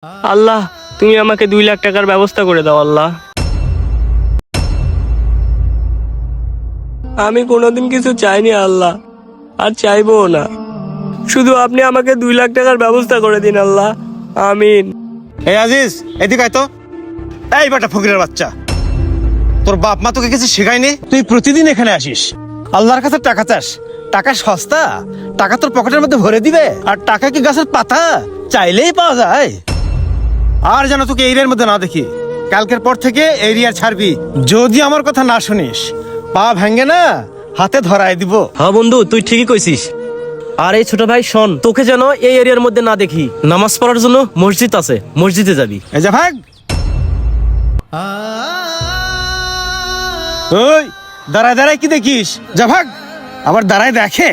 আল্লাহ, তুমি আমাকে 2 লাখ টাকার ব্যবস্থা করে দাও আল্লাহ। আমি কোনোদিন কিছু চাইনি আল্লাহ, আর চাইবো না। শুধু আপনি আমাকে 2 লাখ টাকার ব্যবস্থা করে দিন আল্লাহ, আমিন। এই আজিজ, এদিকে আয় তো। এই বেটা ফকিরের বাচ্চা, তোর বাপ মা তোকে কিছু শেখায়নি? তুই প্রতিদিন এখানে আসিস, আল্লাহর কাছে টাকা চাস। টাকা সস্তা, টাকা তোর পকেটের মধ্যে ভরে দিবে। আর টাকা কি গাছের পাতা, চাইলেই পাওয়া যায়? আর যেন তোকে এরিয়ার মধ্যে না দেখি। কালকের পর থেকে এরিয়া ছাড়বি। যদি আমার কথা না শুনিস, পা ভেঙ্গে না হাতে ধরায় দিব। হ্যাঁ বন্ধু, তুই ঠিকই কইছিস। আর এই ছোট ভাই শোন, তোকে যেন এই এরিয়ার মধ্যে না দেখি। নামাজ পড়ার জন্য মসজিদ আছে, মসজিদে যাবি। এই যা ভাগ। ওই দাঁড়ায় দাঁড়ায় কি দেখিস? যা ভাগ। আবার দাঁড়ায় দেখে।